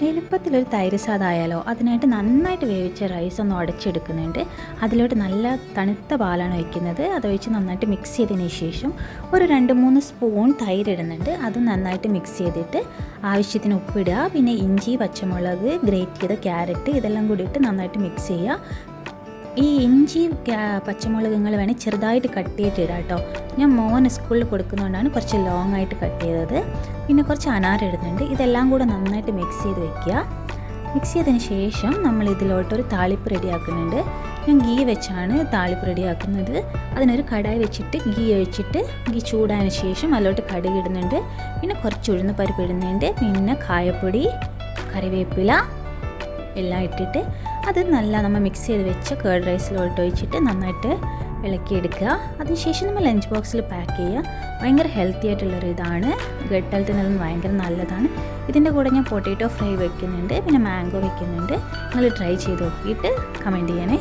എളുപ്പത്തിലൊരു തൈര് സാദായാലോ അതിനായിട്ട് നന്നായിട്ട് വേവിച്ച റൈസ് ഒന്ന് ഉടച്ചെടുക്കുന്നുണ്ട്. അതിലോട്ട് നല്ല തണുത്ത പാലാണ് വയ്ക്കുന്നത്. അതൊഴിച്ച് നന്നായിട്ട് മിക്സ് ചെയ്തതിന് ശേഷം ഒരു 2-3 സ്പൂൺ തൈര് ഇടുന്നുണ്ട്. അത് നന്നായിട്ട് മിക്സ് ചെയ്തിട്ട് ആവശ്യത്തിന് ഉപ്പിടുക. പിന്നെ ഇഞ്ചി, പച്ചമുളക്, ഗ്രേറ്റ് ചെയ്ത ക്യാരറ്റ് ഇതെല്ലാം കൂടി ഇട്ട് നന്നായിട്ട് മിക്സ് ചെയ്യുക. ഈ ഇഞ്ചി പച്ചമുളക് നിങ്ങൾ വേണേൽ ചെറുതായിട്ട് കട്ട് ചെയ്തിട്ട് ഇടാം കേട്ടോ. ഞാൻ മോന് സ്കൂളിൽ കൊടുക്കുന്നതുകൊണ്ടാണ് കുറച്ച് ലോങ് ആയിട്ട് കട്ട് ചെയ്തത്. പിന്നെ കുറച്ച് അനാർ ഇടുന്നുണ്ട്. ഇതെല്ലാം കൂടെ നന്നായിട്ട് മിക്സ് ചെയ്ത് വെക്കുക. മിക്സ് ചെയ്തതിന് ശേഷം നമ്മൾ ഇതിലോട്ടൊരു താളിപ്പ് റെഡിയാക്കുന്നുണ്ട്. ഞാൻ ഗീ വെച്ചാണ് താളിപ്പ് റെഡിയാക്കുന്നത്. അതിനൊരു കടായി വെച്ചിട്ട് ഗീ ഒഴിച്ചിട്ട് ഗീ ചൂടായതിന് ശേഷം അതിലോട്ട് കടുക് ഇടുന്നുണ്ട്. പിന്നെ കുറച്ച് ഉഴുന്ന് പരിപ്പ് ഇടുന്നുണ്ട്. പിന്നെ കായപ്പൊടി, കറിവേപ്പില എല്ലാം ഇട്ടിട്ട് അത് നല്ല നമ്മൾ മിക്സ് ചെയ്ത് വെച്ച കേർഡ് റൈസിലോട്ട് ഒഴിച്ചിട്ട് നന്നായിട്ട് ഇളക്കിയെടുക്കുക. അതിനുശേഷം നമ്മൾ ലഞ്ച് ബോക്സിൽ പാക്ക് ചെയ്യുക. ഭയങ്കര ഹെൽത്തി ആയിട്ടുള്ളൊരു ഇതാണ്. ഗട്ട് ഹെൽത്തിനെല്ലാം ഭയങ്കര നല്ലതാണ്. ഇതിൻ്റെ കൂടെ ഞാൻ പൊട്ടാറ്റോ ഫ്രൈ വെക്കുന്നുണ്ട്. പിന്നെ മാംഗോ വെക്കുന്നുണ്ട്. നിങ്ങൾ ട്രൈ ചെയ്ത് നോക്കിയിട്ട് കമൻറ്റ് ചെയ്യണേ.